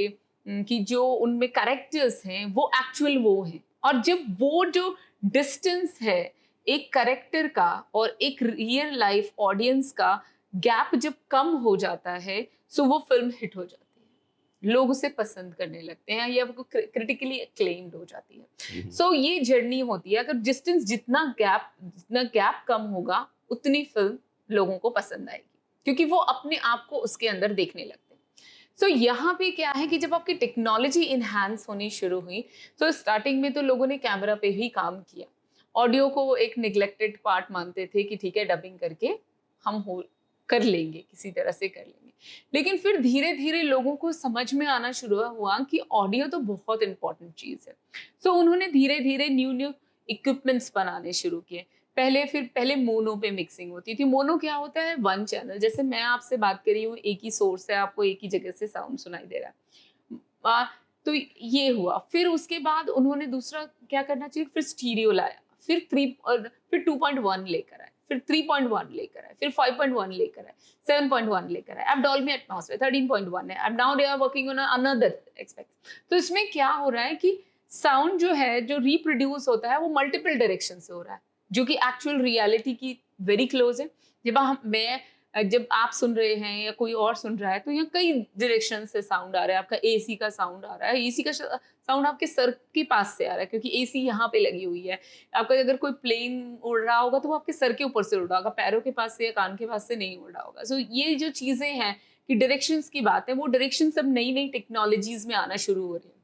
कि जो उनमें कैरेक्टर्स हैं वो एक्चुअल वो हैं। और जब वो जो डिस्टेंस है एक कैरेक्टर का और एक रियल लाइफ ऑडियंस का गैप जब कम हो जाता है, सो वो फिल्म हिट हो जाती है, लोग उसे पसंद करने लगते हैं या वो क्रिटिकली एक्लेम्ड हो जाती है। सो ये जर्नी होती है, अगर डिस्टेंस जितना गैप कम होगा उतनी फिल्म लोगों को पसंद आएगी, क्योंकि वो अपने आप को उसके अंदर देखने लगते हैं। सो यहाँ पे क्या है कि जब आपकी टेक्नोलॉजी इनहांस होनी शुरू हुई, तो स्टार्टिंग में तो लोगों ने कैमरा पे ही काम किया, ऑडियो को एक निगलेक्टेड पार्ट मानते थे कि ठीक है डबिंग करके हम कर लेंगे, किसी तरह से कर लेंगे। लेकिन फिर धीरे धीरे लोगों को समझ में आना शुरू हुआ कि ऑडियो तो बहुत इंपॉर्टेंट चीज़ है। सो उन्होंने धीरे धीरे न्यू इक्विपमेंट्स बनाने शुरू किए। पहले मोनो पे मिक्सिंग होती थी। मोनो क्या होता है, वन चैनल, जैसे मैं आपसे बात कर रही हूँ, एक ही सोर्स है, आपको एक ही जगह से साउंड सुनाई दे रहा है। तो ये हुआ। फिर उसके बाद उन्होंने दूसरा क्या करना चाहिए, फिर स्टीरियो लाया, फिर 2.1 लेकर आए, फिर 3.1 लेकर आए, फिर 5.1 लेकर आए, 7.1 लेकर आए, अब डॉल्बी एटमॉस्फेयर 13.1 है, अब now they are working on another aspect. तो इसमें क्या हो रहा है कि साउंड जो है, जो रिप्रोड्यूस होता है, वो मल्टीपल डायरेक्शन से हो रहा है, जो कि एक्चुअल रियलिटी की वेरी क्लोज है। जब आप सुन रहे हैं या कोई और सुन रहा है, तो यहाँ कई डायरेक्शन से साउंड आ रहा है। आपका एसी का साउंड आ रहा है, एसी का साउंड आपके सर के पास से आ रहा है, क्योंकि एसी यहाँ पे लगी हुई है। आपका अगर कोई प्लेन उड़ रहा होगा तो वो आपके सर के ऊपर से उड़ रहा होगा, पैरों के पास से या कान के पास से नहीं उड़ रहा होगा। सो ये जो चीज़ें हैं कि डायरेक्शंस की बात है, वो डायरेक्शन सब नई नई टेक्नोलॉजीज में आना शुरू हो रही है।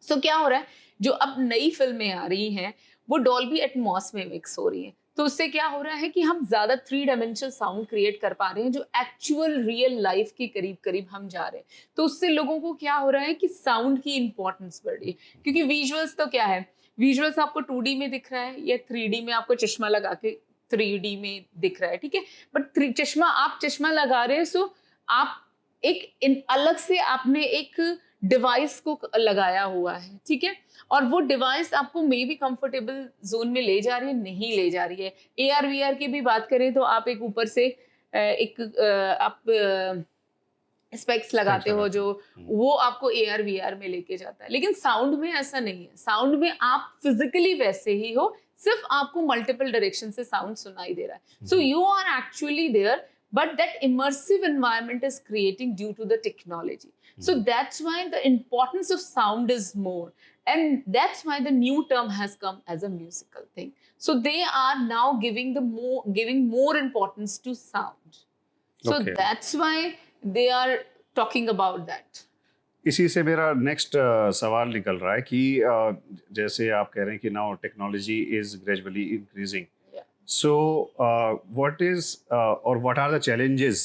सो क्या हो रहा है, जो अब नई फिल्में आ रही हैं वो डॉल्बी एटमॉस में मिक्स हो रही हैं। तो उससे क्या हो रहा है कि हम ज़्यादा 3 डायमेंशनल साउंड क्रिएट कर पा रहे हैं, जो एक्चुअल रियल लाइफ के करीब करीब हम जा रहे हैं। तो उससे लोगों को क्या हो रहा है कि साउंड की इंपॉर्टेंस बढ़ रही है, क्योंकि विजुअल्स तो क्या है, विजुअल्स आपको 2D में दिख रहा है या 3D में आपको चश्मा लगा के 3D में दिख रहा है, ठीक है। बट आप चश्मा लगा रहे हैं, सो आप अलग से आपने एक डिवाइस को लगाया हुआ है, ठीक है। और वो डिवाइस आपको मे बी कंफर्टेबल जोन में ले जा रही है, नहीं ले जा रही है। AR VR की भी बात करें तो आप एक ऊपर से आप स्पेक्स लगाते हो, जो वो आपको AR VR में लेके जाता है। लेकिन साउंड में ऐसा नहीं है। साउंड में आप फिजिकली वैसे ही हो, सिर्फ आपको मल्टीपल डायरेक्शन से साउंड सुनाई दे रहा है। So you are actually there, but that immersive environment is creating due to the technology. So that's why the importance of sound is more. And that's why the new term has come as a musical thing. So they are now giving more importance to sound. So Okay. that's why they are talking about that. इसी से मेरा next सवाल निकल रहा है कि जैसे आप कह रहे हैं कि now technology is gradually increasing, Yeah. So what is और what are the challenges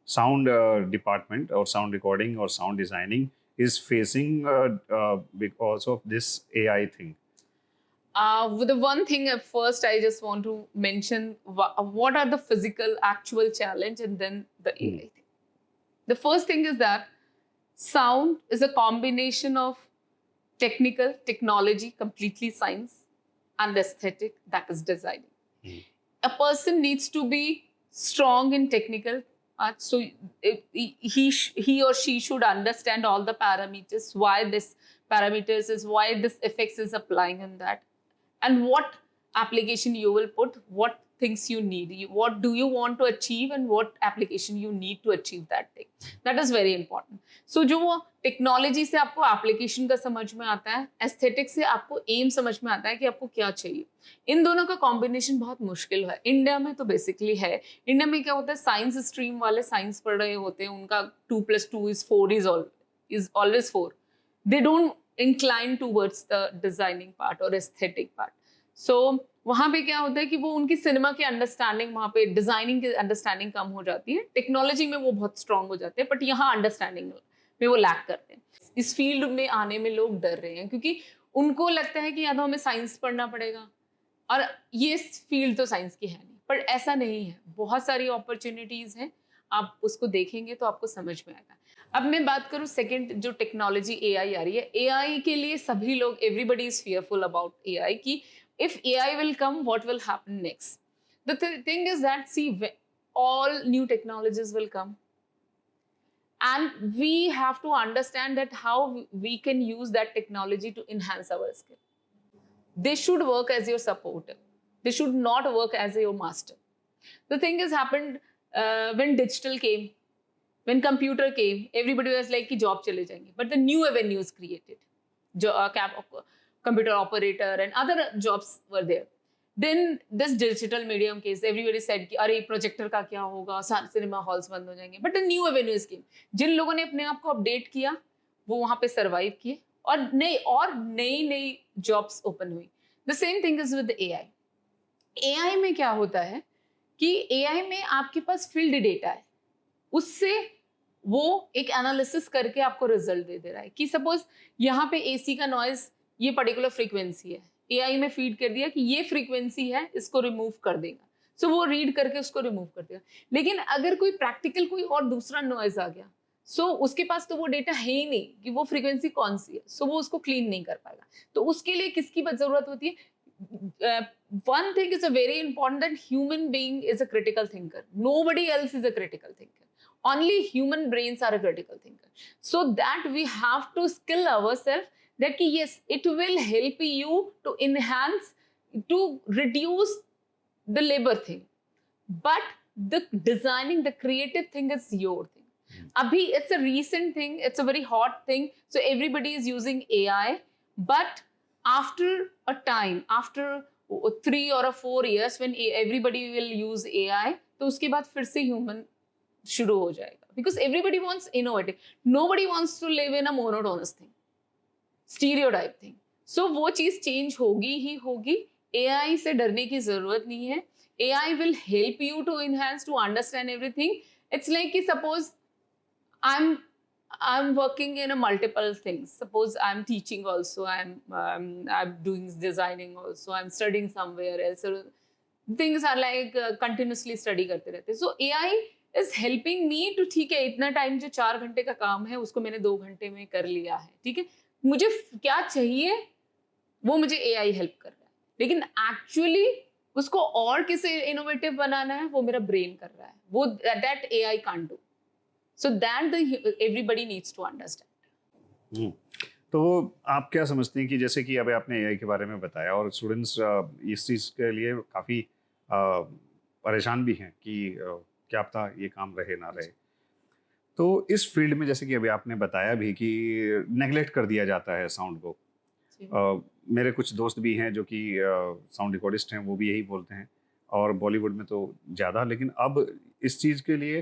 sound department और साउंड रिकॉर्डिंग और sound designing is facing because of this AI thing? With the one thing at first, I just want to mention what are the physical actual challenge and then the AI thing. The first thing is that sound is a combination of technology, completely science, and aesthetic, that is designing. A person needs to be strong in technical part, so he or she should understand all the parameters, why this parameters is, why this effects is applying in that, and what application you will put, what things you need, what do you want to achieve, and what application you need to achieve that thing. That is very important. So जो वो technology से आपको application का समझ में आता है, aesthetic से आपको एम समझ में आता है कि आपको क्या चाहिए, इन दोनों का कॉम्बिनेशन बहुत मुश्किल है। इंडिया में तो बेसिकली है, इंडिया में क्या होता है, साइंस स्ट्रीम वाले साइंस पढ़ रहे होते हैं, उनका 2+2 is 4 is always 4. They don't incline towards the designing part or aesthetic part. So वहाँ पे क्या होता है कि वो उनकी सिनेमा की अंडरस्टैंडिंग, वहाँ पे डिजाइनिंग की अंडरस्टैंडिंग कम हो जाती है, टेक्नोलॉजी में वो बहुत स्ट्रांग हो जाते हैं, बट यहाँ अंडरस्टैंडिंग में वो लैक करते हैं। इस फील्ड में आने में लोग डर रहे हैं क्योंकि उनको लगता है कि या तो हमें साइंस पढ़ना पड़ेगा, और ये फील्ड तो साइंस की है नहीं, पर ऐसा नहीं है, बहुत सारी अपॉर्चुनिटीज हैं, आप उसको देखेंगे तो आपको समझ में आएगा। अब मैं बात करूँ सेकंड, जो टेक्नोलॉजी एआई आ रही है, एआई के लिए सभी लोग, everybody is fearful about AI कि if AI will come, what will happen next? The thing is that, see, all new technologies will come, and we have to understand that how we can use that technology to enhance our skill. They should work as your supporter. They should not work as your master. The thing has happened when digital came, when computer came, everybody was like कि job चले जाएंगे, but the new avenues created. Computer operator and other jobs were there. Then this digital medium case, everybody said कि अरे projector का क्या होगा, cinema halls बंद हो जाएंगे, बट न्यू एवेन्यूज केम। जिन लोगों ने अपने आप को अपडेट किया वो वहाँ पे सर्वाइव किए, और नई जॉब्स ओपन हुई। The same thing is with AI. AI में क्या होता है कि एआई में आपके पास फील्ड डेटा है, उससे वो एक एनालिसिस करके आपको रिजल्ट दे रहा है कि सपोज यहाँ पे एसी का नॉइज ये पर्टिकुलर फ्रीक्वेंसी है, एआई में फीड कर दिया कि ये फ्रीक्वेंसी है, इसको रिमूव कर देगा, सो वो रीड करके उसको रिमूव कर देगा। लेकिन अगर कोई प्रैक्टिकल कोई और दूसरा नॉइज आ गया, सो उसके पास तो वो डेटा है ही नहीं कि वो फ्रीक्वेंसी कौन सी है, सो वो उसको क्लीन नहीं कर पाएगा। तो उसके लिए किसकी जरूरत होती है? One thing is a very important, that human being is a critical thinker, nobody else is a critical thinker, only human brains are a critical thinker. So that we have to skill ourselves that yes, it will help you to enhance, to reduce the labor thing, but the designing, the creative thing is your thing. Abhi it's a recent thing, it's a very hot thing, so everybody is using AI, but after a time, after 3 or 4 years when everybody will use AI, तो उसके बाद फिर से human शुरू हो जाएगा, because everybody wants innovative, nobody wants to live in a monotonous thing, stereotype thing. So वो चीज चेंज होगी ही होगी, AI से डरने की जरूरत नहीं है। AI will help you to enhance, to understand everything. It's like कि suppose I'm working in a multiple things. Suppose I'm teaching also, I'm doing designing also, I'm studying somewhere else. So things are like continuously study करते रहते। So AI is helping me to, ठीक है, इतना time जो 4 घंटे का काम है उसको मैंने 2 घंटे में कर लिया है, ठीक है, मुझे क्या चाहिए वो मुझे AI हेल्प कर रहा है, लेकिन एक्चुअली उसको और किसे इनोवेटिव बनाना है वो मेरा ब्रेन कर रहा है, वो that AI can't do. So that everybody needs to understand. तो आप क्या समझते हैं कि जैसे कि अभी आपने एआई के बारे में बताया और स्टूडेंट्स इस चीज़ के लिए काफ़ी परेशान भी हैं कि क्या पता ये काम रहे ना रहे, तो इस फील्ड में जैसे कि अभी आपने बताया भी कि नेगलेक्ट कर दिया जाता है साउंड को। जी। मेरे कुछ दोस्त भी हैं जो कि साउंड रिकॉर्डिस्ट हैं, वो भी यही बोलते हैं, और बॉलीवुड में तो ज़्यादा। लेकिन अब इस चीज़ के लिए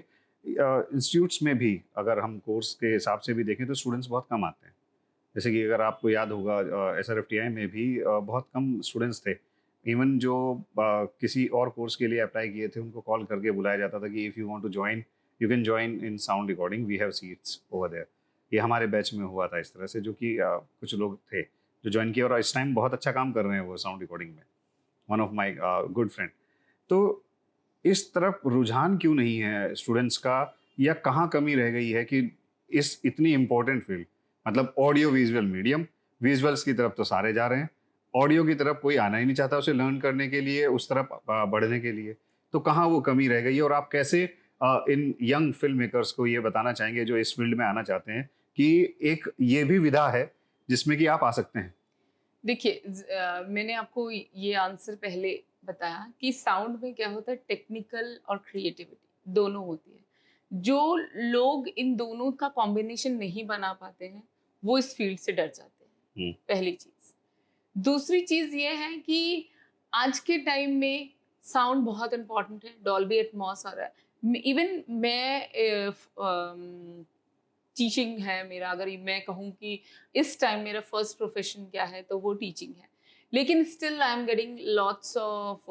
इंस्टीट्यूट्स में भी अगर हम कोर्स के हिसाब से भी देखें तो स्टूडेंट्स बहुत कम आते हैं। जैसे कि अगर आपको याद होगा, SRFTI में भी बहुत कम स्टूडेंट्स थे। इवन जो किसी और कोर्स के लिए अप्लाई किए थे उनको कॉल करके बुलाया जाता था कि if you want to join, you can join in sound recording, we have seats over there. ये हमारे बैच में हुआ था इस तरह से, जो कि कुछ लोग थे जो ज्वाइन किया और इस टाइम बहुत अच्छा काम कर रहे हैं वो साउंड रिकॉर्डिंग में, one of my good friend. तो इस तरफ रुझान क्यों नहीं है स्टूडेंट्स का, या कहाँ कमी रह गई है कि इस इतनी इम्पोर्टेंट फील्ड, मतलब ऑडियो विजुअल मीडियम, विजुअल्स की तरफ तो सारे जा रहे हैं, ऑडियो की तरफ कोई आना ही नहीं चाहता उसे लर्न करने के लिए, उस तरफ बढ़ने के लिए। तो कहाँ वो कमी रह गई है, और आप कैसे इन यंग फिल्म मेकर्स को ये बताना चाहेंगे जो इस फील्ड में आना चाहते हैं कि एक ये भी विधा है जिसमें कि आप आ सकते हैं? देखिए, मैंने आपको ये आंसर पहले बताया कि साउंड में क्या होता है, टेक्निकल और क्रिएटिविटी दोनों होती है। जो लोग इन दोनों का कॉम्बिनेशन नहीं बना पाते हैं, वो इस फील्ड से डर जाते हैं, हम्म, पहली चीज़। दूसरी चीज़ ये है कि आज के टाइम में साउंड बहुत इम्पोर्टेंट है, डॉल्बी एटमॉस आ रहा है। इवन मैं टीचिंग है मेरा, अगर मैं कहूँ कि इस टाइम मेरा फर्स्ट प्रोफेशन क्या है तो वो टीचिंग है। लेकिन still I am getting lots of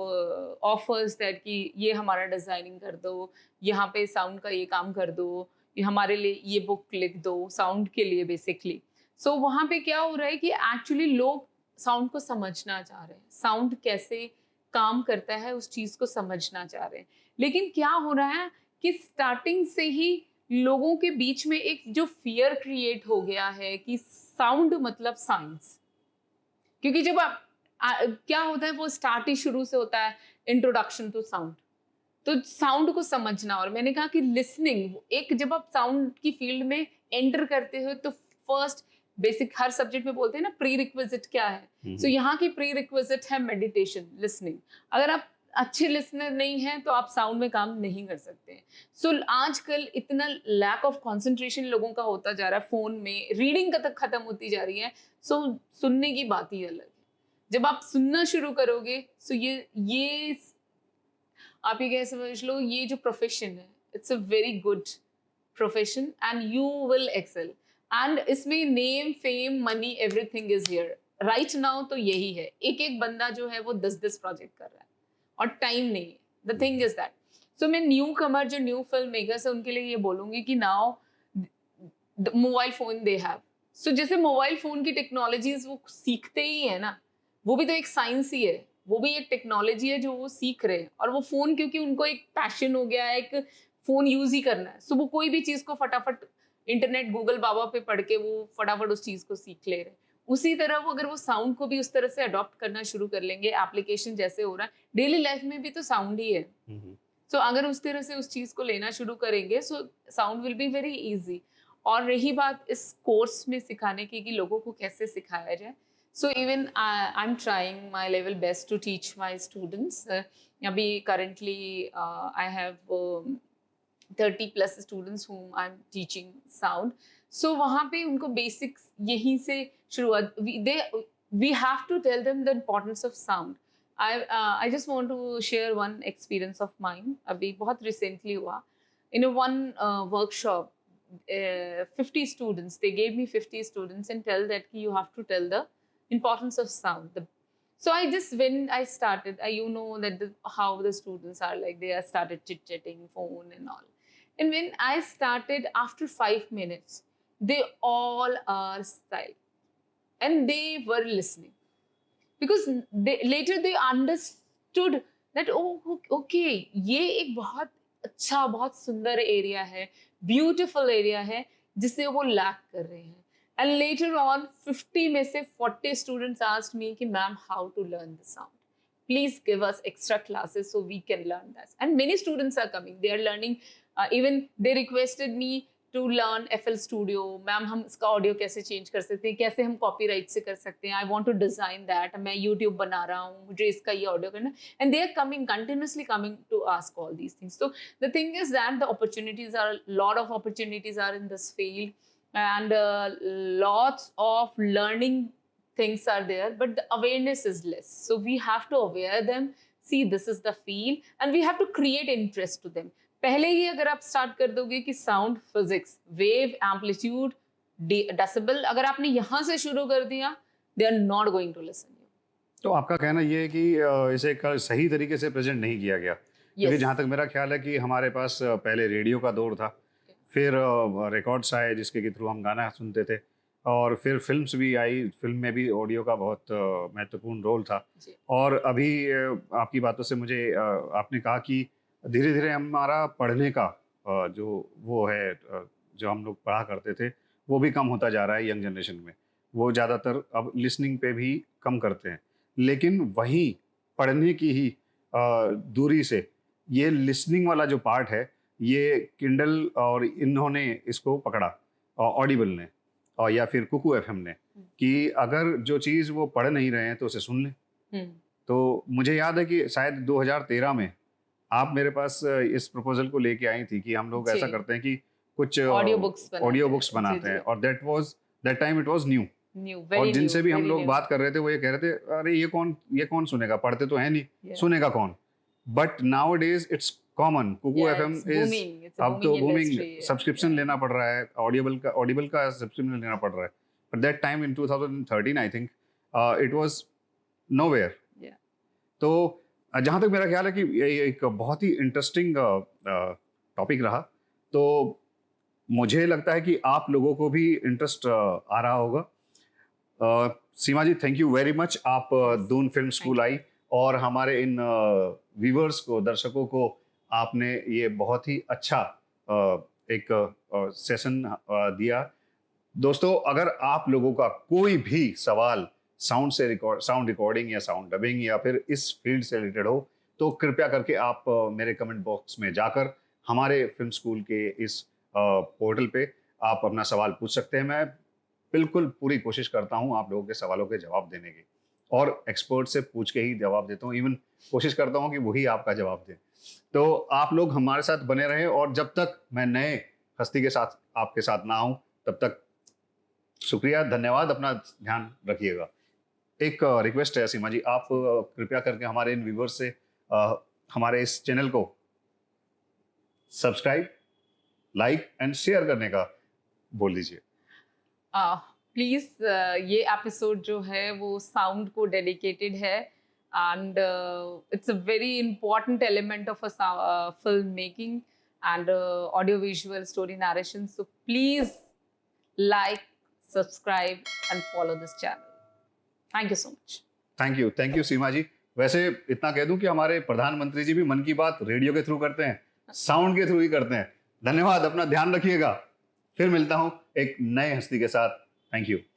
offers that कि ये हमारा डिजाइनिंग कर दो, यहाँ पे साउंड का ये काम कर दो, ये हमारे लिए ये बुक लिख दो साउंड के लिए बेसिकली। सो वहाँ पे क्या हो रहा है कि एक्चुअली लोग साउंड को समझना चाह रहे हैं, साउंड कैसे काम करता है उस चीज़ को समझना चाह रहे हैं। लेकिन क्या हो रहा है कि स्टार्टिंग से ही लोगों के बीच में एक जो फियर क्रिएट हो गया है कि साउंड मतलब साइंस। क्योंकि जब क्या होता है, वो स्टार्ट ही शुरू से होता है, इंट्रोडक्शन टू साउंड। तो साउंड को समझना, और मैंने कहा कि लिसनिंग, एक जब आप साउंड की फील्ड में एंटर करते हो तो फर्स्ट बेसिक हर सब्जेक्ट में बोलते हैं ना प्री रिक्विजिट क्या है। सो यहाँ की प्री रिक्विजिट है मेडिटेशन, लिसनिंग। अगर आप अच्छे लिसनर नहीं हैं तो आप साउंड में काम नहीं कर सकते हैं। सो आजकल इतना लैक ऑफ कंसंट्रेशन लोगों का होता जा रहा है, फोन में रीडिंग का तक खत्म होती जा रही है। सो सुनने की बात ही अलग है। जब आप सुनना शुरू करोगे, सो ये आप ये कह समझ लो, ये जो प्रोफेशन है it's a very good profession and you will excel. And इसमें name fame money everything is here right now. तो यही है, एक एक बंदा जो है वो 10-10 प्रोजेक्ट कर रहा है और टाइम नहीं है। The thing is that. So मैं न्यू कमर जो न्यू फिल्म मेकर्स है उनके लिए ये बोलूंगी कि now mobile phone they have. So जैसे मोबाइल फोन की टेक्नोलॉजीज वो सीखते ही है ना, वो भी तो एक साइंस ही है, वो भी एक टेक्नोलॉजी है जो वो सीख रहे हैं। और वो फोन क्योंकि उनको एक पैशन हो गया है, एक फोन यूज ही करना है, सो वो कोई भी चीज को फटाफट इंटरनेट गूगल बाबा पे पढ़ के वो फटाफट उस चीज को सीख ले रहे हैं। उसी तरह वो अगर वो साउंड को भी उस तरह से अडॉप्ट करना शुरू कर लेंगे, एप्लीकेशन जैसे हो रहा है डेली लाइफ में भी तो साउंड ही है। सो अगर उस तरह से उस चीज को लेना शुरू करेंगे, so sound will be very easy. और रही बात इस कोर्स में सिखाने की कि लोगों को कैसे सिखाया जाए, so even I am trying my level best to teach my students. अभी currently I have 30 plus students whom I am teaching sound. So वहाँ पे उनको बेसिक्स यहीं से शुरुआत, we have to tell them the importance of sound. I just want to share one experience of mine. अभी बहुत recently हुआ in a one workshop, 50 students, they gave me 50 students and tell that you have to tell the importance of sound. So I just, when I started, you know that how the students are like, they are started chit chatting phone and all. And when I started, after 5 minutes, they all are silent and they were listening, because later they understood that oh okay, ये एक बहुत अच्छा बहुत सुंदर area है, beautiful area है जिसे वो लैक कर रहे हैं। एंड लेटर ऑन 50 में से 40 स्टूडेंट्स आस्क्ड मी कि ma'am how to learn the sound, please give us extra classes so we can learn that. And many students are coming, they are learning, even they requested me to learn FL studio, ma'am हम इसका audio कैसे change कर सकते हैं, कैसे हम copyright से कर सकते हैं, I want to design that, मैं यूट्यूब बना रहा हूँ, मुझे इसका ये ऑडियो करना, and they are coming continuously coming to ask all these things. So the thing is that the opportunities are, lot of opportunities are in this field, and lots of learning things are there, but the awareness is less. So we have to aware them, see this is the field, and we have to create interest to them. पहले ही अगर आप start कर दोगे कि sound physics, wave, amplitude, decibel, अगर आपने यहाँ से शुरू कर दिया, they are not going to listen you. तो आपका कहना ये है कि इसे सही तरीके से प्रेजेंट नहीं किया गया, क्योंकि जहाँ तक मेरा ख्याल है कि हमारे पास पहले रेडियो का दौर था, फिर रिकॉर्ड्स आए जिसके के थ्रू हम गाना सुनते थे, और फिर फिल्म्स भी आई, फिल्म में भी ऑडियो का बहुत महत्वपूर्ण रोल था. और अभी आपकी बातों से मुझे आपने कहा कि धीरे धीरे हमारा पढ़ने का जो वो है, जो हम लोग पढ़ा करते थे वो भी कम होता जा रहा है यंग जनरेशन में. वो ज़्यादातर अब लिसनिंग पे भी कम करते हैं, लेकिन वहीं पढ़ने की ही दूरी से ये लिसनिंग वाला जो पार्ट है, ये किंडल और इन्होंने इसको पकड़ा, ऑडिबल ने और या फिर कुकू FM ने, कि अगर जो चीज़ वो पढ़ नहीं रहे हैं तो उसे सुन लें. तो मुझे याद है कि शायद 2013 में आप मेरे पास इस प्रपोजल को लेके आई थी कि हम लोग ऐसा करते हैं कि कुछ ऑडियो बुक्स बनाते हैं, और that time it was new. और जिनसे भी हम लोग बात कर रहे थे वो ये कह रहे थे, अरे ये कौन सुनेगा, पढ़ते तो है नहीं, सुनेगा कौन. But nowadays it's common. Kuku FM is अब तो बूमिंग, सब्सक्रिप्शन लेना पड़ रहा है, ऑडिबल का सब्सक्रिप्शन लेना पड़ रहा है. But that time in 2013 I think it was nowhere. तो जहाँ तक मेरा ख्याल है कि ये एक बहुत ही इंटरेस्टिंग टॉपिक रहा, तो मुझे लगता है कि आप लोगों को भी इंटरेस्ट आ रहा होगा. सीमा जी, थैंक यू वेरी मच. आप दून फिल्म स्कूल आई और हमारे इन व्यूवर्स को, दर्शकों को आपने ये बहुत ही अच्छा एक सेशन दिया. दोस्तों, अगर आप लोगों का कोई भी सवाल साउंड रिकॉर्डिंग या साउंड डबिंग या फिर इस फील्ड से रिलेटेड हो, तो कृपया करके आप मेरे कमेंट बॉक्स में जाकर हमारे फिल्म स्कूल के इस पोर्टल पे आप अपना सवाल पूछ सकते हैं. मैं बिल्कुल पूरी कोशिश करता हूं आप लोगों के सवालों के जवाब देने की, और एक्सपर्ट से पूछ के ही जवाब देता हूं. इवन कोशिश करता हूं कि वही आपका जवाब दें. तो आप लोग हमारे साथ बने रहें, और जब तक मैं नए हस्ती के साथ आपके साथ ना आऊं, तब तक शुक्रिया, धन्यवाद, अपना ध्यान रखिएगा. एक रिक्वेस्ट है सीमा जी, आप कृपया करके हमारे इन व्यूवर्स से हमारे इस चैनल को सब्सक्राइब, लाइक एंड शेयर करने का बोल दीजिए. प्लीज, ये एपिसोड जो है वो साउंड को डेडिकेटेड है, and it's a very important element of a film making and audio visual story narration. So please like, subscribe and follow this channel. Thank you so much. Thank you Seema ji. वैसे इतना कह दूं कि हमारे प्रधानमंत्री जी भी मन की बात रेडियो के थ्रू करते हैं, साउंड के थ्रू ही करते हैं. धन्यवाद, अपना ध्यान रखिएगा. फिर मिलता हूं एक नए हस्ती के साथ. Thank you.